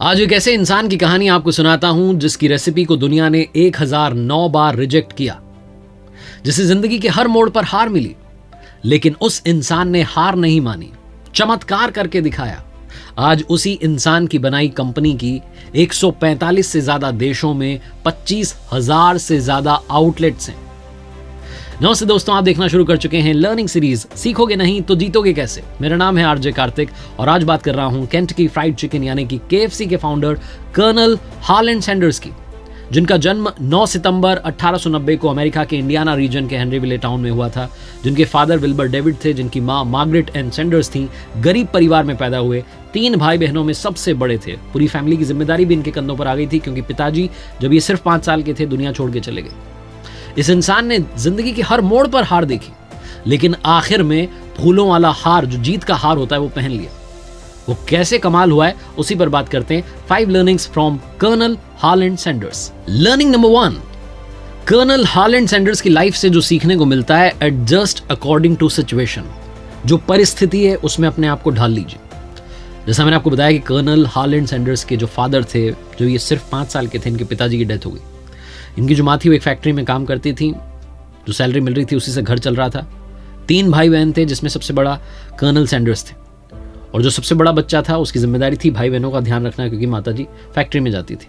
आज एक ऐसे इंसान की कहानी आपको सुनाता हूं जिसकी रेसिपी को दुनिया ने 1009 बार रिजेक्ट किया, जिसे जिंदगी के हर मोड़ पर हार मिली, लेकिन उस इंसान ने हार नहीं मानी, चमत्कार करके दिखाया। आज उसी इंसान की बनाई कंपनी की 145 से ज्यादा देशों में 25,000 से ज्यादा आउटलेट्स हैं। नमस्ते दोस्तों, आप देखना शुरू कर चुके हैं लर्निंग सीरीज सीखोगे नहीं तो जीतोगे कैसे। मेरा नाम है आरजे कार्तिक और आज बात कर रहा हूं केंटकी फ्राइड चिकन यानी कि KFC के फाउंडर कर्नल हार्लैंड सैंडर्स की, जिनका जन्म 9 सितंबर 1890 को अमेरिका के इंडियाना रीजन के हेनरीविले टाउन में हुआ था। जिनके फादर विल्बर डेविड थे, जिनकी मां मार्गरेट एन सैंडर्स थी। गरीब परिवार में पैदा हुए, 3 भाई बहनों में सबसे बड़े थे। पूरी फैमिली की जिम्मेदारी भी इनके कंधों पर आ गई थी, क्योंकि पिताजी जब ये सिर्फ 5 साल के थे दुनिया छोड़ के चले गए। इस इंसान ने जिंदगी के हर मोड़ पर हार देखी, लेकिन आखिर में फूलों वाला हार, जो जीत का हार होता है, वो पहन लिया। वो कैसे कमाल हुआ है, उसी पर बात करते हैं। 5 learnings from Colonel Harland Sanders. Learning number 1, Colonel Harland Sanders की लाइफ से जो सीखने को मिलता है, एडजस्ट अकॉर्डिंग टू सिचुएशन। जो परिस्थिति है उसमें अपने आप को ढाल लीजिए। जैसा मैंने आपको बताया कि कर्नल हार्लैंड सैंडर्स के जो फादर थे, जो ये सिर्फ 5 साल के थे, इनके पिताजी की डेथ हो गई। इनकी जो माँ थी वो एक फैक्ट्री में काम करती थी, जो सैलरी मिल रही थी उसी से घर चल रहा था। 3 भाई बहन थे, जिसमें सबसे बड़ा कर्नल सैंडर्स थे, और जो सबसे बड़ा बच्चा था उसकी जिम्मेदारी थी भाई बहनों का ध्यान रखना, क्योंकि माताजी फैक्ट्री में जाती थी।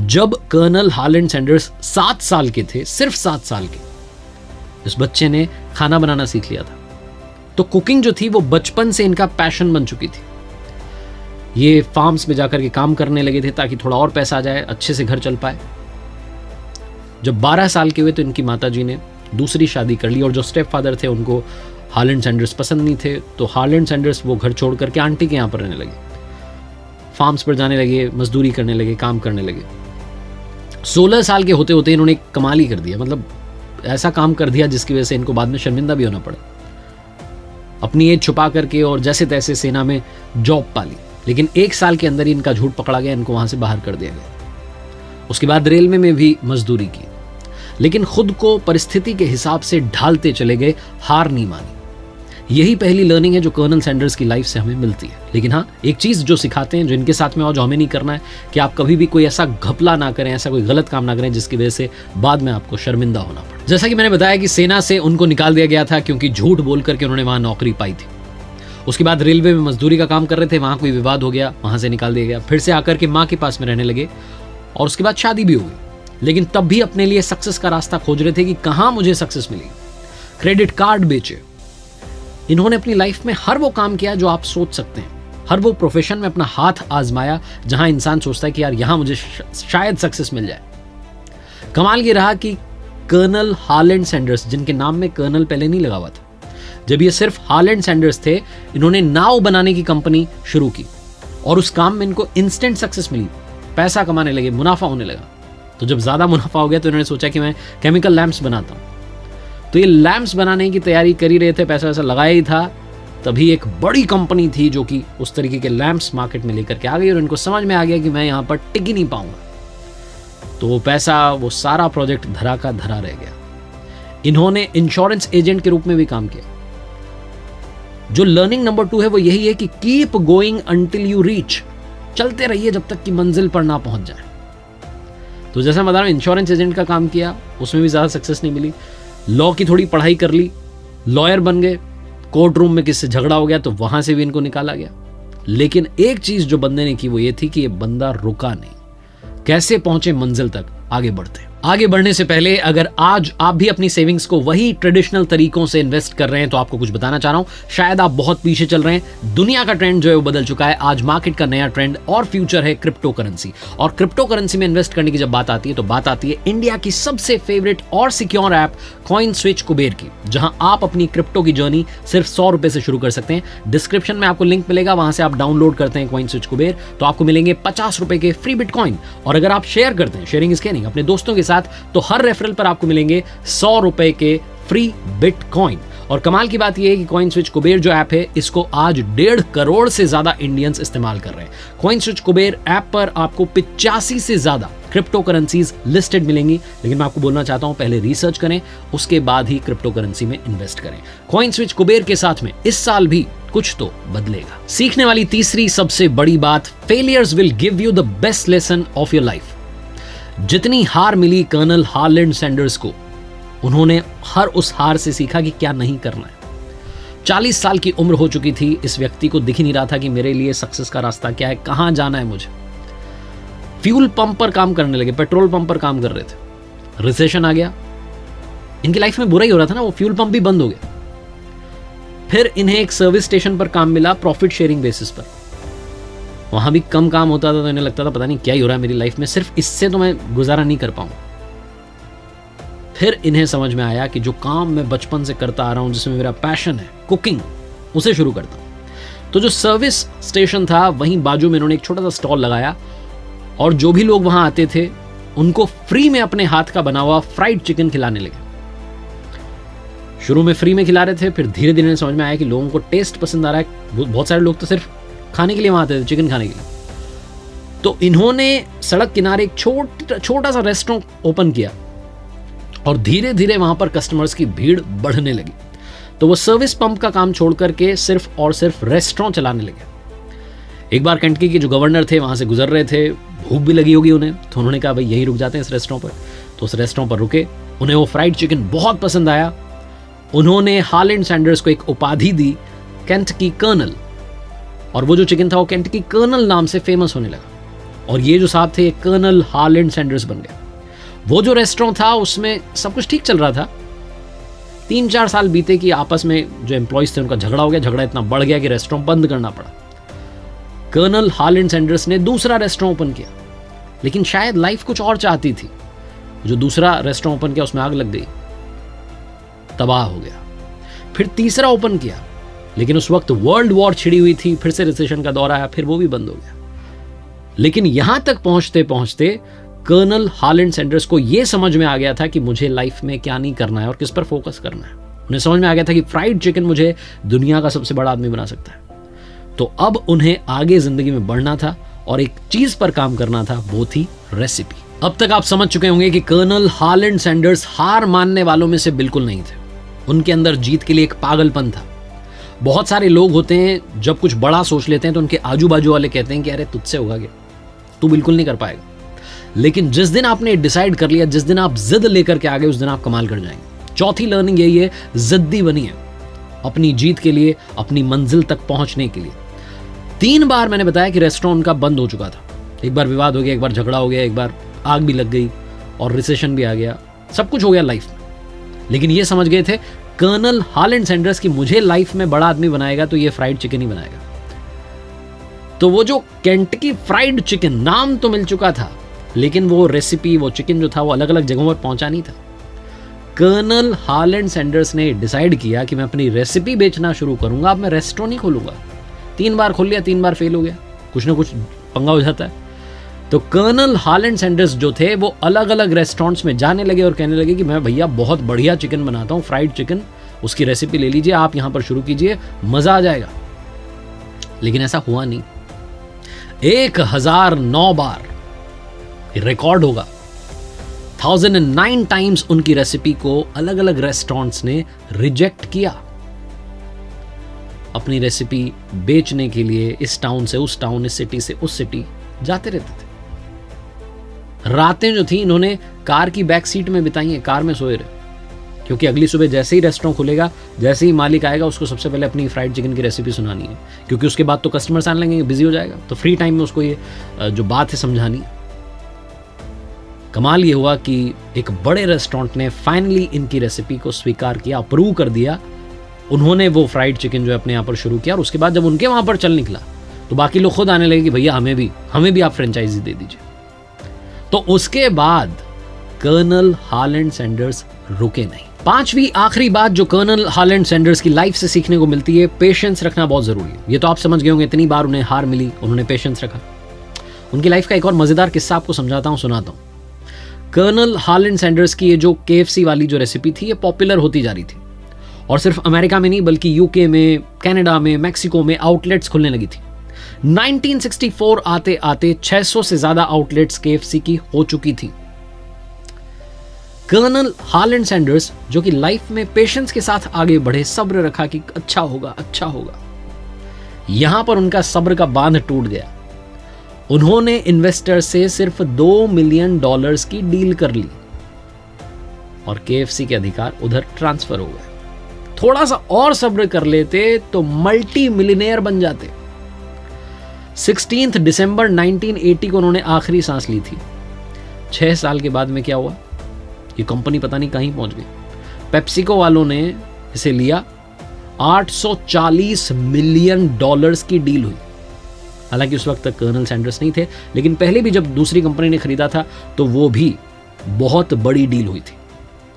जब कर्नल हार्लैंड सैंडर्स 7 साल के थे, सिर्फ 7 साल के, इस बच्चे ने खाना बनाना सीख लिया था। तो कुकिंग जो थी वो बचपन से इनका पैशन बन चुकी थी। ये फार्म्स में जाकर के काम करने लगे थे ताकि थोड़ा और पैसा आ जाए, अच्छे से घर चल पाए। जब 12 साल के हुए तो इनकी माताजी ने दूसरी शादी कर ली, और जो स्टेप फादर थे उनको हार्लैंड सैंडर्स पसंद नहीं थे। तो हार्लैंड सैंडर्स वो घर छोड़ करके आंटी के यहाँ पर रहने लगे, फार्म्स पर जाने लगे, मजदूरी करने लगे, काम करने लगे। 16 साल के होते होते इन्होंने कमाल ही कर दिया, मतलब ऐसा काम कर दिया जिसकी वजह से इनको बाद में शर्मिंदा भी होना पड़ा। अपनी एज छुपा करके और जैसे तैसे सेना में जॉब पाली, लेकिन 1 साल के अंदर ही इनका झूठ पकड़ा गया, इनको वहां से बाहर कर दिया गया। उसके बाद रेलवे में भी मजदूरी की, लेकिन खुद को परिस्थिति के हिसाब से ढालते चले गए, हार नहीं मानी। यही पहली लर्निंग है जो कर्नल सैंडर्स की लाइफ से हमें मिलती है। लेकिन हाँ, एक चीज जो सिखाते हैं, जो इनके साथ में और जो हमें नहीं करना है, कि आप कभी भी कोई ऐसा घपला ना करें, ऐसा कोई गलत काम ना करें जिसकी वजह से बाद में आपको शर्मिंदा होना पड़े। जैसा कि मैंने बताया कि सेना से उनको निकाल दिया गया था, क्योंकि झूठ बोल करके उन्होंने वहां नौकरी पाई थी। उसके बाद रेलवे में मजदूरी का काम कर रहे थे, वहां कोई विवाद हो गया, वहां से निकाल दिया गया। फिर से आकर के माँ के पास में रहने लगे, और उसके बाद शादी भी हो गई। लेकिन तब भी अपने लिए सक्सेस का रास्ता खोज रहे थे कि कहां मुझे सक्सेस मिलेगी। क्रेडिट कार्ड बेचे। इन्होंने अपनी लाइफ में हर वो काम किया जो आप सोच सकते हैं, हर वो प्रोफेशन में अपना हाथ आजमाया जहां इंसान सोचता है कि यार यहां मुझे शायद सक्सेस मिल जाए। कमाल ये रहा कि कर्नल हार्लैंड सैंडर्स, जिनके नाम में कर्नल पहले नहीं लगा हुआ था, जब ये सिर्फ हार्लैंड सैंडर्स थे, इन्होंने नाव बनाने की कंपनी शुरू की, और उस काम में इनको इंस्टेंट सक्सेस मिली, पैसा कमाने लगे, मुनाफा होने लगा। तो जब ज्यादा मुनाफा हो गया तो इन्होंने सोचा कि मैं केमिकल लैंप्स बनाता हूं। तो ये लैंप्स बनाने की तैयारी कर ही रहे थे, पैसा वैसा लगाया ही था, तभी एक बड़ी कंपनी थी जो कि उस तरीके के लैंप्स मार्केट में लेकर के आ गई, और इनको समझ में आ गया कि मैं यहां पर टिक ही नहीं पाऊंगा। तो वो पैसा, वो सारा प्रोजेक्ट धरा का धरा रह गया। इन्होंने इंश्योरेंस एजेंट के रूप में भी काम किया। जो लर्निंग नंबर 2 है वो यही है कि keep going until you reach. चलते रहिए जब तक कि मंजिल पर ना पहुंच जाए। तो जैसा मैं बता रहा हूं, इंश्योरेंस एजेंट का काम किया, उसमें भी ज्यादा सक्सेस नहीं मिली। लॉ की थोड़ी पढ़ाई कर ली, लॉयर बन गए, कोर्ट रूम में किससे झगड़ा हो गया तो वहां से भी इनको निकाला गया। लेकिन एक चीज जो बंदे ने की वो ये थी कि ये बंदा रुका नहीं। कैसे पहुंचे मंजिल तक, आगे बढ़ते। आगे बढ़ने से पहले अगर आज आप भी अपनी सेविंग्स को वही ट्रेडिशनल तरीकों से इन्वेस्ट कर रहे हैं तो आपको कुछ बताना चाह रहा हूं। शायद आप बहुत पीछे चल रहे हैं, दुनिया का ट्रेंड जो है वो बदल चुका है। आज मार्केट का नया ट्रेंड और फ्यूचर है क्रिप्टो करेंसी। और क्रिप्टो करेंसी में इन्वेस्ट करने की जब बात आती है तो बात आती है इंडिया की सबसे फेवरेट और सिक्योर ऐप CoinSwitch कुबेर की, जहां आप अपनी क्रिप्टो की जर्नी सिर्फ 100 रुपए से शुरू कर सकते हैं। डिस्क्रिप्शन में आपको लिंक मिलेगा, वहां से आप डाउनलोड करते हैं CoinSwitch कुबेर तो आपको मिलेंगे 50 रुपए के फ्री बिटकॉइन। और अगर आप शेयर करते हैं, शेयरिंग इज केयरिंग, अपने दोस्तों के साथ, तो हर रेफरल पर आपको मिलेंगे 100 रुपए के फ्री बिटकॉइन। और कमाल की बात यह है कि CoinSwitch कुबेर जो ऐप है, इसको आज 1.5 करोड़ से ज्यादा इंडियंस इस्तेमाल कर रहे हैं। CoinSwitch कुबेर ऐप पर आपको 85 से ज्यादा क्रिप्टो करेंसीज लिस्टेड मिलेंगी, लेकिन मैं आपको बोलना चाहता हूं पहले रिसर्च करें, उसके बाद ही क्रिप्टो करेंसी में इन्वेस्ट करें। CoinSwitch कुबेर के साथ में इस साल भी कुछ तो बदलेगा। सीखने वाली तीसरी सबसे बड़ी बात, failures will give you the best lesson of your life. जितनी हार मिली कर्नल हार्लैंड सैंडर्स को, उन्होंने हर उस हार से सीखा कि क्या नहीं करना है। 40 साल की उम्र हो चुकी थी, इस व्यक्ति को दिख ही नहीं रहा था कि मेरे लिए सक्सेस का रास्ता क्या है, कहां जाना है मुझे। फ्यूल पंप पर काम करने लगे, पेट्रोल पंप पर काम कर रहे थे। रिसेशन आ गया, इनकी लाइफ में बुरा ही हो रहा था ना, वो फ्यूल पंप भी बंद हो गया। फिर इन्हें एक सर्विस स्टेशन पर काम मिला, प्रॉफिट शेयरिंग बेसिस पर। वहां भी कम काम होता था तो इन्हें लगता था पता नहीं क्या ही हो रहा है मेरी लाइफ में, सिर्फ इससे तो मैं गुजारा नहीं कर पाऊंगा। फिर इन्हें समझ में आया कि जो काम मैं बचपन से करता आ रहा हूं, जिसमें मेरा पैशन है, कुकिंग, उसे शुरू करता हूं। तो जो सर्विस स्टेशन था वहीं बाजू में इन्होंने एक छोटा सा स्टॉल लगाया और जो भी लोग वहां आते थे उनको फ्री में अपने हाथ का बना हुआ फ्राइड चिकन खिलाने लगे। शुरू में फ्री में खिला रहे थे, फिर धीरे धीरे समझ में आया कि लोगों को टेस्ट पसंद आ रहा है। बहुत सारे लोग तो सिर्फ खाने के लिए वहां आते थे, चिकन खाने के लिए। तो इन्होंने सड़क किनारे एक छोटा सा रेस्टोरेंट ओपन किया और धीरे धीरे वहां पर कस्टमर्स की भीड़ बढ़ने लगी। तो वो सर्विस पंप का काम छोड़ करके सिर्फ और सिर्फ रेस्टोरेंट चलाने लगे। एक बार केंटकी के जो गवर्नर थे वहां से गुजर रहे थे, भूख भी लगी होगी उन्हें, तो उन्होंने कहा भाई यहीं रुक जाते हैं इस रेस्टोरेंट पर। तो उस रेस्टोरेंट पर रुके, उन्हें वो फ्राइड चिकन बहुत पसंद आया। उन्होंने हार्लैंड सैंडर्स को एक उपाधि दी, केंटकी कर्नल, और वो जो चिकन था वो केंटकी कर्नल नाम से फेमस होने लगा। और ये जो साहब थे कर्नल हार्लैंड सैंडर्स बन गए। वो जो रेस्टोरेंट था उसमें सब कुछ ठीक चल रहा था। 3-4 साल बीते कि आपस में जो एम्प्लॉइज थे उनका झगड़ा हो गया। झगड़ा इतना बढ़ गया कि रेस्टोरेंट बंद करना पड़ा। कर्नल हार्लैंड सैंडर्स ने दूसरा रेस्टोरेंट ओपन किया, लेकिन शायद लाइफ कुछ और चाहती थी। जो दूसरा रेस्टोरेंट ओपन किया उसमें आग लग गई, तबाह हो गया। फिर तीसरा ओपन किया, लेकिन उस वक्त वर्ल्ड वॉर छिड़ी हुई थी, फिर से रिसेशन का दौर आया, फिर वो भी बंद हो गया। लेकिन यहां तक पहुंचते पहुंचते कर्नल हार्लैंड सैंडर्स को यह समझ में आ गया था कि मुझे लाइफ में क्या नहीं करना है और किस पर फोकस करना है। उन्हें समझ में आ गया था कि फ्राइड चिकन मुझे दुनिया का सबसे बड़ा आदमी बना सकता है। तो अब उन्हें आगे जिंदगी में बढ़ना था और एक चीज पर काम करना था, वो थी रेसिपी। अब तक आप समझ चुके होंगे कि कर्नल हार्लैंड सैंडर्स हार मानने वालों में से बिल्कुल नहीं थे। उनके अंदर जीत के लिए एक पागलपन था। बहुत सारे लोग होते हैं जब कुछ बड़ा सोच लेते हैं तो उनके आजू बाजू वाले कहते हैं कि अरे तुझसे होगा क्या, तू बिल्कुल नहीं कर पाएगा। लेकिन जिस दिन आपने डिसाइड कर लिया, जिस दिन आप जिद लेकर के आ गए, उस दिन आप कमाल कर जाएंगे। चौथी लर्निंग यही है, जिद्दी बनिए अपनी जीत के लिए, अपनी मंजिल तक पहुंचने के लिए। 3 बार मैंने बताया कि रेस्टोरेंट उनका बंद हो चुका था। एक बार विवाद हो गया, एक बार झगड़ा हो गया, एक बार आग भी लग गई और रिसेशन भी आ गया, सब कुछ हो गया लाइफ में। लेकिन ये समझ गए थे कर्नल हार्लैंड सैंडर्स की मुझे लाइफ में बड़ा आदमी बनाएगा तो ये फ्राइड चिकन ही बनाएगा। तो वो जो केंटकी फ्राइड चिकन नाम तो मिल चुका था, लेकिन वो रेसिपी, वो चिकन जो था वो अलग अलग जगहों पर पहुंचा नहीं था। कर्नल हार्लैंड सैंडर्स ने डिसाइड किया कि मैं अपनी रेसिपी बेचना शुरू करूंगा, अब मैं रेस्टोरेंट नहीं खोलूंगा। 3 बार खोल लिया, 3 बार फेल हो गया, कुछ ना कुछ पंगा हो जाता है। तो कर्नल हार्लैंड सैंडर्स जो थे वो अलग अलग रेस्टोरेंट्स में जाने लगे और कहने लगे कि मैं भैया बहुत बढ़िया चिकन बनाता हूँ, फ्राइड चिकन, उसकी रेसिपी ले लीजिए, आप यहां पर शुरू कीजिए, मजा आ जाएगा। लेकिन ऐसा हुआ नहीं। 1009 बार रिकॉर्ड होगा, 1009 टाइम्स उनकी रेसिपी को अलग अलग रेस्टोरेंट्स ने रिजेक्ट किया। अपनी रेसिपी बेचने के लिए इस टाउन से उस टाउन, इस सिटी से उस सिटी जाते रहते थे। रातें जो थी इन्होंने कार की बैक सीट में बिताई है, कार में सोए रहे, क्योंकि अगली सुबह जैसे ही रेस्टोरेंट खुलेगा, जैसे ही मालिक आएगा, उसको सबसे पहले अपनी फ्राइड चिकन की रेसिपी सुनानी है, क्योंकि उसके बाद तो कस्टमर्स आने लगेंगे, बिजी हो जाएगा। तो फ्री टाइम में उसको ये जो बात है समझानी। कमाल ये हुआ कि एक बड़े रेस्टोरेंट ने फाइनली इनकी रेसिपी को स्वीकार किया, अप्रूव कर दिया। उन्होंने वो फ्राइड चिकन जो है अपने यहाँ पर शुरू किया, और उसके बाद जब उनके वहां पर चल निकला तो बाकी लोग खुद आने लगे कि भैया हमें भी आप फ्रेंचाइजी दे दीजिए। तो उसके बाद कर्नल हार्लैंड सैंडर्स रुके नहीं। 5वीं आखिरी बात जो कर्नल हार्लैंड सैंडर्स की लाइफ से सीखने को मिलती है, पेशेंस रखना बहुत जरूरी है। ये तो आप समझ गए होंगे, इतनी बार उन्हें हार मिली, उन्होंने पेशेंस रखा। उनकी लाइफ का एक और मजेदार किस्सा आपको समझाता हूं, सुनाता हूं। कर्नल हार्लैंड सैंडर्स की ये जो KFC वाली जो रेसिपी थी, ये पॉपुलर होती जा रही थी, और सिर्फ अमेरिका में नहीं बल्कि यूके में, कनाडा में, मैक्सिको में आउटलेट्स खुलने लगी थी। 1964 आते आते 600 से ज्यादा आउटलेट्स KFC की हो चुकी थी। कर्नल हार्लैंड सैंडर्स जो कि लाइफ में पेशेंस के साथ आगे बढ़े, सब्र रखा कि अच्छा होगा, यहां पर उनका सब्र का बांध टूट गया। उन्होंने इन्वेस्टर से सिर्फ $2 मिलियन की डील कर ली और KFC के अधिकार उधर ट्रांसफर हो गए। थोड़ा सा और सब्र कर लेते तो मल्टी मिलियनेयर बन जाते। 16 दिसंबर 1980 को उन्होंने आखिरी सांस ली थी। 6 साल के बाद में क्या हुआ, ये कंपनी पता नहीं कहीं पहुंच गई। पेप्सिको वालों ने इसे लिया, $840 मिलियन की डील हुई। हालांकि उस वक्त तक कर्नल सैंडर्स नहीं थे, लेकिन पहले भी जब दूसरी कंपनी ने खरीदा था तो वो भी बहुत बड़ी डील हुई थी।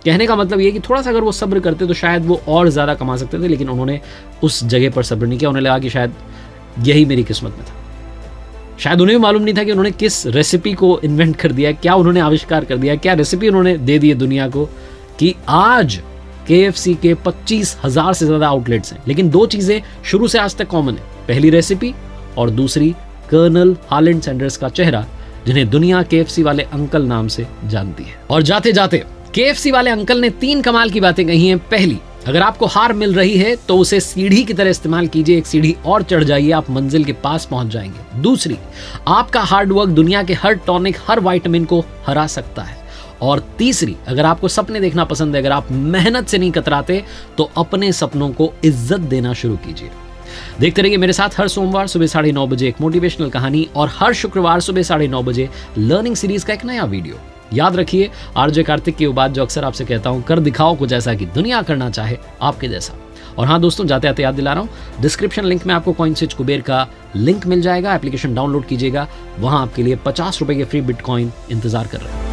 कहने का मतलब ये कि थोड़ा सा अगर वो सब्र करते तो शायद वो और ज़्यादा कमा सकते थे, लेकिन उन्होंने उस जगह पर सब्र नहीं किया। उन्हें लगा कि शायद यही मेरी किस्मत में था। शायद उन्हें भी मालूम नहीं था कि उन्होंने किस रेसिपी को इन्वेंट कर दिया, क्या उन्होंने आविष्कार कर दिया, क्या रेसिपी उन्होंने दे दी है दुनिया को कि आज KFC के 25,000 से ज़्यादा आउटलेट्स हैं। लेकिन 2 चीज़ें शुरू से आज तक कॉमन है, पहली रेसिपी और दूसरी कर्नल हार्लैंड सैंडर्स का चेहरा, जिन्हें दुनिया KFC वाले अंकल नाम से जानती है। और जाते जाते KFC वाले अंकल ने 3 कमाल की बातें कही हैं। पहली, अगर आपको हार मिल रही है तो उसे सीढ़ी की तरह इस्तेमाल कीजिए, एक सीढ़ी और चढ़ जाइए, आप मंजिल के पास पहुंच जाएंगे। दूसरी, आपका हार्डवर्क दुनिया के हर टॉनिक, हर विटामिन को हरा सकता है। और तीसरी, अगर आपको सपने देखना पसंद है, अगर आप मेहनत से नहीं कतराते, तो अपने सपनों को इज्जत देना शुरू कीजिए। देखते रहिए मेरे साथ हर सोमवार सुबह 9:30 बजे एक मोटिवेशनल कहानी और हर शुक्रवार सुबह 9:30 बजे लर्निंग सीरीज का एक नया वीडियो। याद रखिए, RJ कार्तिक की वो बात जो अक्सर आपसे कहता हूं, कर दिखाओ कुछ ऐसा कि दुनिया करना चाहे आपके जैसा। और हाँ दोस्तों, जाते आते याद दिला रहा हूं, डिस्क्रिप्शन लिंक में आपको कॉइनस्विच कुबेर का लिंक मिल जाएगा। एप्लीकेशन डाउनलोड कीजिएगा, वहां आपके लिए ₹50 के फ्री बिटकॉइन इंतजार कर रहे हैं।